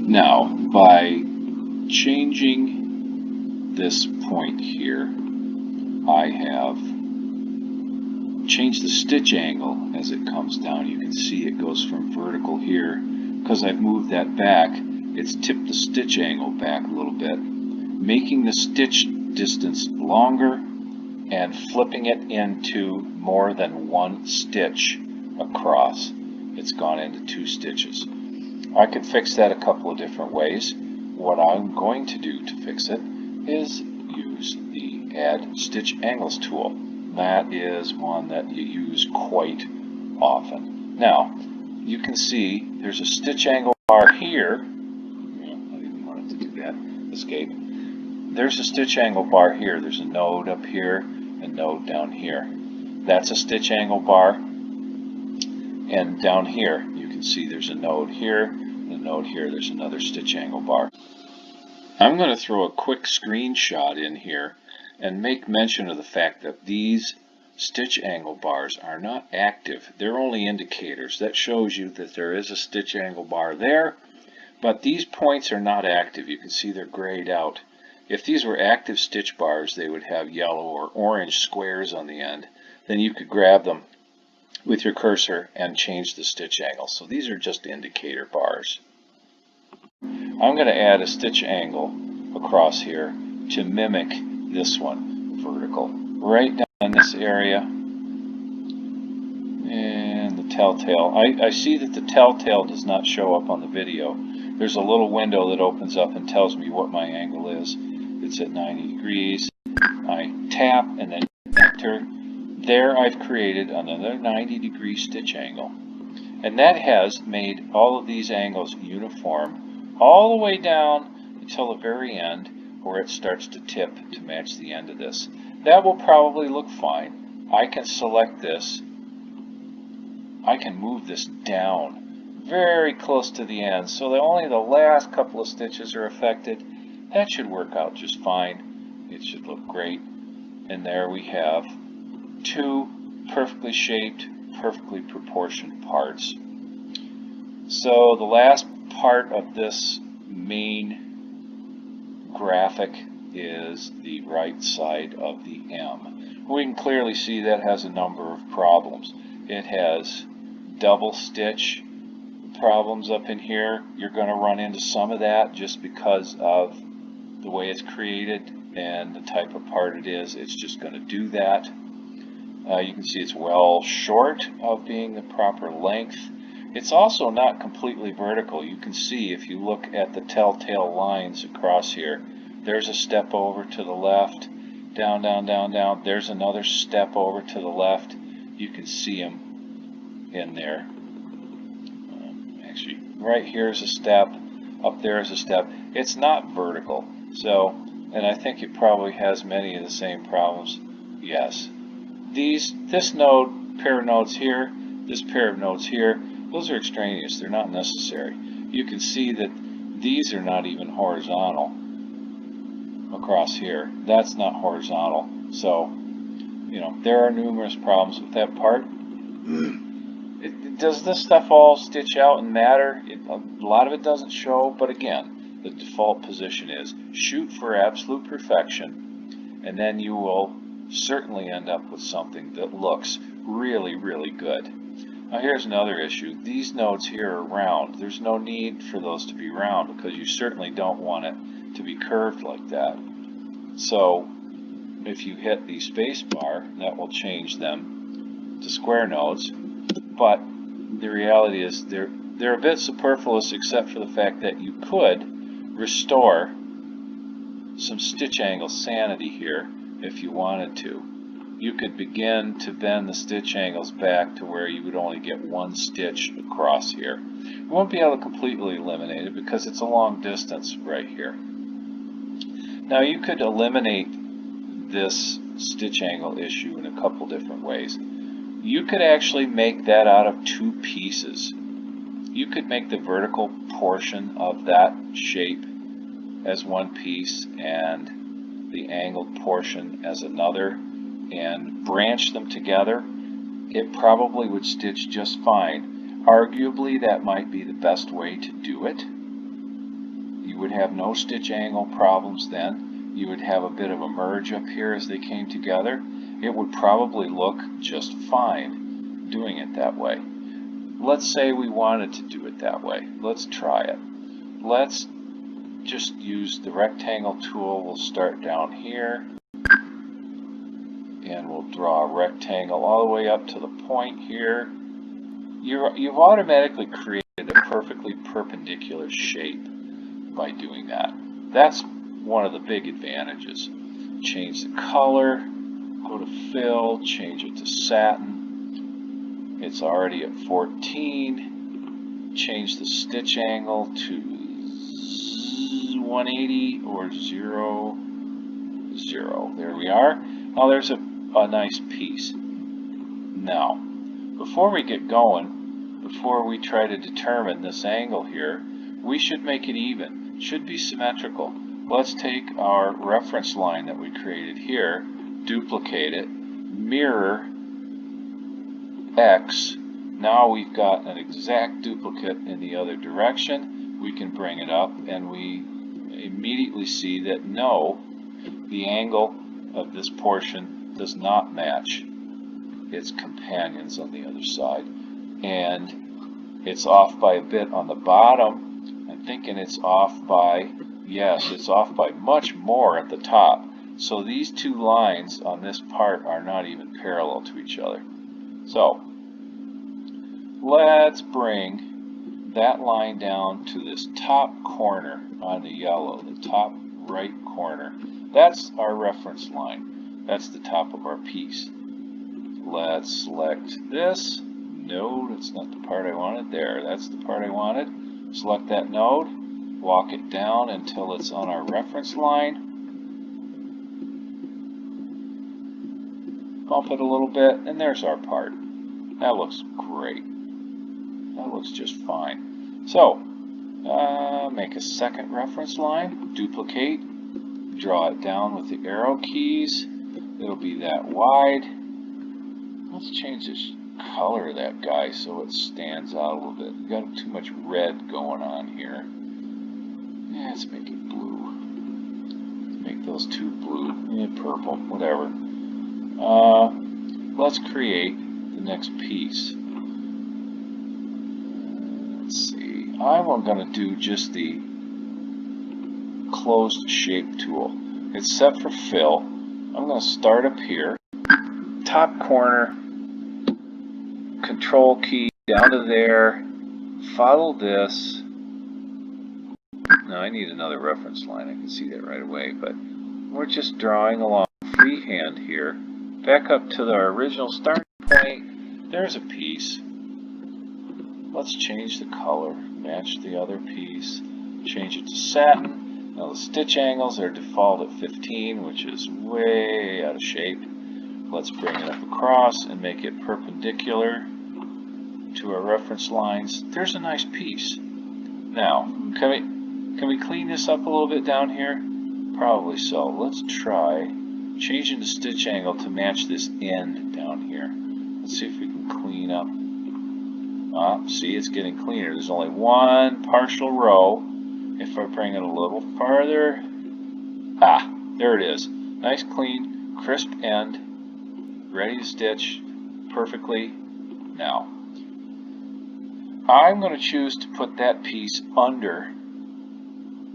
Now, by changing this point here, I have changed the stitch angle as it comes down. You can see it goes from vertical here. Because I've moved that back, it's tipped the stitch angle back a little bit, making the stitch distance longer and flipping it into more than one stitch across. It's gone into 2 stitches. I could fix that a couple of different ways. What I'm going to do to fix it is use the Add Stitch Angles tool. That is one that you use quite often. Now, you can see there's a stitch angle bar here. I didn't want it to do that. Escape. There's a stitch angle bar here. There's a node up here, a node down here. That's a stitch angle bar. And down here, you can see there's a node here, and a node here. There's another stitch angle bar. I'm going to throw a quick screenshot in here and make mention of the fact that these stitch angle bars are not active. They're only indicators. That shows you that there is a stitch angle bar there, but these points are not active. You can see they're grayed out. If these were active stitch bars, they would have yellow or orange squares on the end. Then you could grab them with your cursor and change the stitch angle. So these are just indicator bars. I'm going to add a stitch angle across here to mimic this one, vertical, right down in this area. And the telltale. I see that the telltale does not show up on the video. There's a little window that opens up and tells me what my angle is. It's at 90 degrees. I tap and then enter. There I've created another 90-degree stitch angle. And that has made all of these angles uniform all the way down until the very end, where it starts to tip to match the end of this. That will probably look fine. I can select this. I can move this down very close to the end so that only the last couple of stitches are affected. That should work out just fine. It should look great. And there we have 2 perfectly shaped, perfectly proportioned parts. So the last part of this main graphic is the right side of the M. We can clearly see that has a number of problems. It has double stitch problems up in here. You're going to run into some of that just because of the way it's created and the type of part it is. It's just going to do that. You can see it's well short of being the proper length. It's also not completely vertical. You can see if you look at the telltale lines across here, there's a step over to the left, down, down, down, down. There's another step over to the left. You can see them in there. Actually, right here is a step, up there is a step. It's not vertical. So, and I think it probably has many of the same problems. Yes. This node, pair of nodes here, this pair of nodes here, those are extraneous. They're not necessary. You can see that these are not even horizontal across here. That's not horizontal. So, you know, there are numerous problems with that part. Does this stuff all stitch out and matter? A lot of it doesn't show, but again, the default position is shoot for absolute perfection, and then you will certainly end up with something that looks really, really good. Now here's another issue. These nodes here are round. There's no need for those to be round because you certainly don't want it to be curved like that. So if you hit the space bar, that will change them to square nodes. But the reality is they're a bit superfluous, except for the fact that you could restore some stitch angle sanity here if you wanted to. You could begin to bend the stitch angles back to where you would only get one stitch across here. You won't be able to completely eliminate it because it's a long distance right here. Now you could eliminate this stitch angle issue in a couple different ways. You could actually make that out of 2 pieces. You could make the vertical portion of that shape as one piece and the angled portion as another, and branch them together. It probably would stitch just fine. Arguably, that might be the best way to do it. You would have no stitch angle problems then. You would have a bit of a merge up here as they came together. It would probably look just fine doing it that way. Let's say we wanted to do it that way. Let's try it. Let's just use the rectangle tool. We'll start down here and we'll draw a rectangle all the way up to the point here. You've automatically created a perfectly perpendicular shape by doing that. That's one of the big advantages. Change the color, go to fill, change it to satin. It's already at 14. Change the stitch angle to 180 or 0, 0. There we are. Now there's a nice piece. Now, before we get going, before we try to determine this angle here, we should make it even. It should be symmetrical. Let's take our reference line that we created here, duplicate it, mirror X. Now we've got an exact duplicate in the other direction. We can bring it up and we immediately see that no, the angle of this portion does not match its companions on the other side. And it's off by a bit on the bottom. I'm thinking it's off by, yes, it's off by much more at the top. So these two lines on this part are not even parallel to each other. So let's bring that line down to this top corner on the yellow, the top right corner. That's our reference line. That's the top of our piece. Let's select this node. It's not the part I wanted. There, that's the part I wanted. Select that node, walk it down until it's on our reference line. Bump it a little bit, and there's our part. That looks great. That looks just fine. So, make a second reference line, duplicate, draw it down with the arrow keys. It'll be that wide. Let's change this color of that guy so it stands out a little bit. We've got too much red going on here. Yeah, let's make it blue. Make those two blue and purple, whatever. Let's create the next piece. Let's see. I'm going to do just the closed shape tool. It's set for fill. I'm going to start up here. Top corner. Control key down to there. Follow this. Now I need another reference line. I can see that right away, but we're just drawing along freehand here. Back up to our original starting point. There's a piece. Let's change the color. Match the other piece. Change it to satin. Now the stitch angles are default at 15, which is way out of shape. Let's bring it up across and make it perpendicular to our reference lines. There's a nice piece. Now, can we clean this up a little bit down here? Probably so. Let's try changing the stitch angle to match this end down here. Let's see if we can clean up. See, it's getting cleaner. There's only one partial row. If I bring it a little farther, there it is. Nice, clean, crisp end, ready to stitch perfectly. Now, I'm going to choose to put that piece under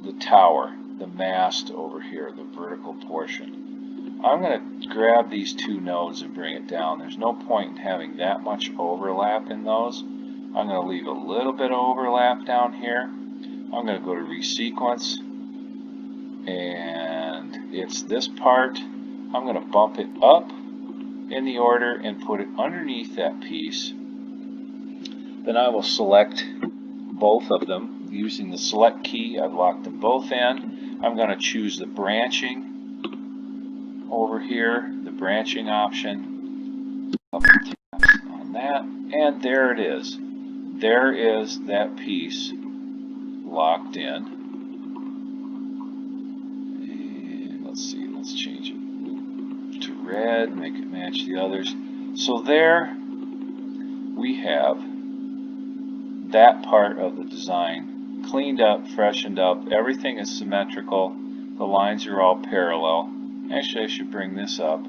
the tower, the mast over here, the vertical portion. I'm going to grab these two nodes and bring it down. There's no point in having that much overlap in those. I'm going to leave a little bit of overlap down here. I'm going to go to resequence, and it's this part. I'm going to bump it up in the order and put it underneath that piece. Then I will select both of them using the select key. I've locked them both in. I'm going to choose the branching over here, the branching option. Couple taps on that, and there it is. There is that piece locked in. And let's see, let's change it to red, make it match the others. So there we have that part of the design cleaned up, freshened up. Everything is symmetrical. The lines are all parallel. Actually, I should bring this up.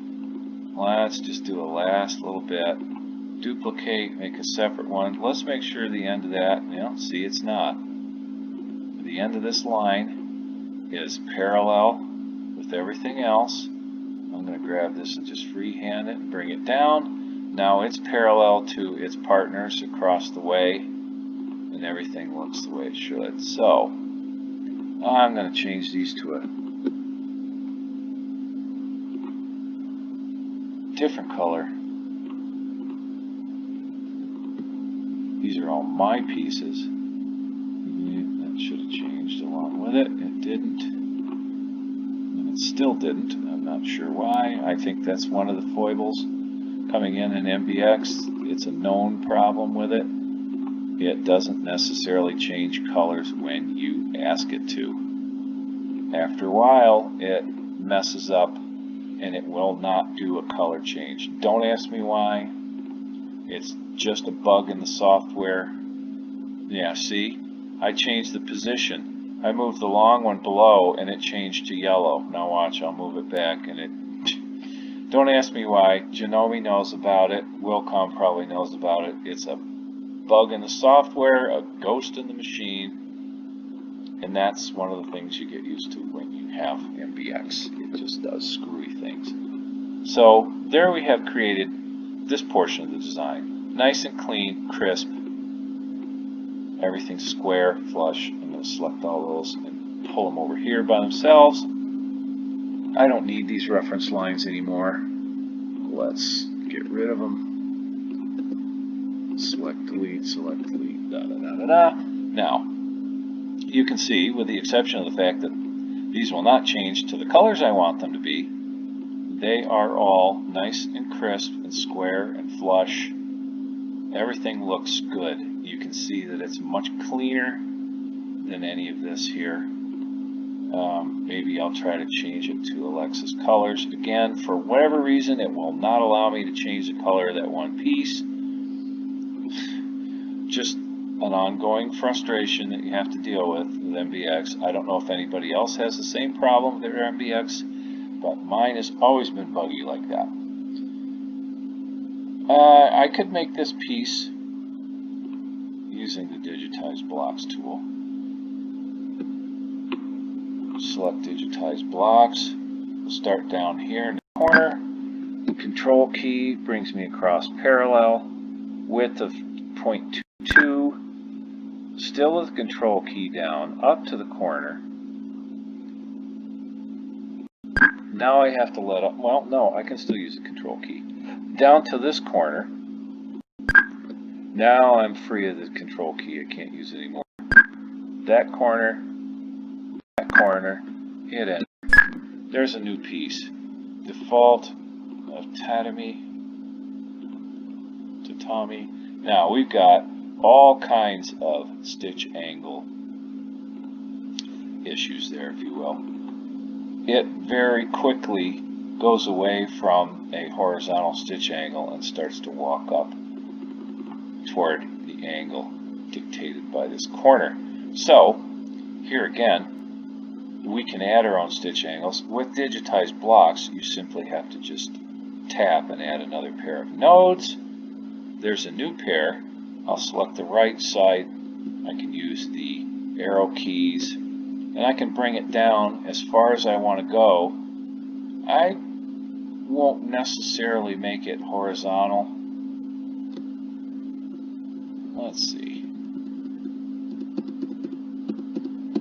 Let's just do a last little bit. Duplicate, make a separate one. Let's make sure the end of that, see, it's not. The end of this line is parallel with everything else. I'm going to grab this and just freehand it and bring it down. Now it's parallel to its partners across the way, and everything looks the way it should. So I'm going to change these to a different color. These are all my pieces. That should have changed along with it. It didn't. And it still didn't. I'm not sure why. I think that's one of the foibles coming in MBX. It's a known problem with it. It doesn't necessarily change colors when you ask it to. After a while, it messes up and it will not do a color change. Don't ask me why. It's just a bug in the software. Yeah, see? I changed the position. I moved the long one below and it changed to yellow. Now watch, I'll move it back and it... Don't ask me why. Janome knows about it. Wilcom probably knows about it. It's a bug in the software, a ghost in the machine, and that's one of the things you get used to when you have MBX. It just does screwy things. So there we have created this portion of the design. Nice and clean, crisp, everything's square, flush. I'm going to select all those and pull them over here by themselves. I don't need these reference lines anymore. Let's get rid of them. Select, delete, da da da da da. Now, you can see, with the exception of the fact that these will not change to the colors I want them to be, they are all nice and crisp and square and flush. Everything looks good. You can see that it's much cleaner than any of this here. Maybe I'll try to change it to Alexa's colors. Again, for whatever reason, it will not allow me to change the color of that one piece. Just an ongoing frustration that you have to deal with MBX. I don't know if anybody else has the same problem with their MBX, but mine has always been buggy like that. I could make this piece using the Digitize Blocks tool. Select Digitize Blocks. We'll start down here in the corner. The Control key brings me across parallel. Width of 0.22. Still with the Control key down, up to the corner. Now I have to let up, well, no, I can still use the Control key. Down to this corner. Now I'm free of the Control key, I can't use it anymore. That corner, hit enter. There's a new piece. Default of tatami. Now we've got all kinds of stitch angle issues there, if you will. It very quickly goes away from a horizontal stitch angle and starts to walk up toward the angle dictated by this corner. So here again, we can add our own stitch angles. With Digitize Blocks, you simply have to just tap and add another pair of nodes. There's a new pair. I'll select the right side. I can use the arrow keys, and I can bring it down as far as I want to go. I won't necessarily make it horizontal. Let's see.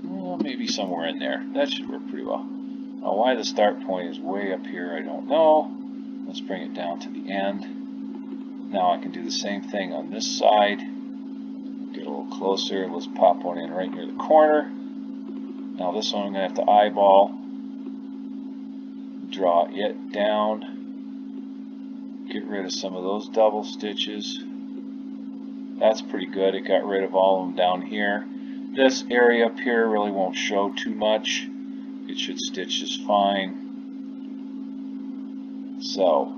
Well, maybe somewhere in there. That should work pretty well. Now, why the start point is way up here, I don't know. Let's bring it down to the end. Now I can do the same thing on this side. Get a little closer. Let's pop one in right near the corner. Now this one I'm going to have to eyeball. Draw it down. Get rid of some of those double stitches. That's pretty good. It got rid of all of them down here. This area up here really won't show too much. It should stitch just fine. So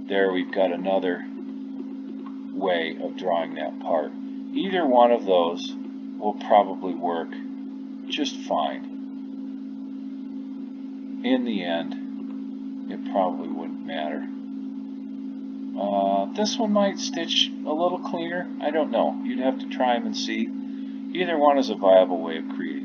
there we've got another way of drawing that part. Either one of those will probably work just fine. In the end, it probably wouldn't matter. This one might stitch a little cleaner. I don't know. You'd have to try them and see. Either one is a viable way of creating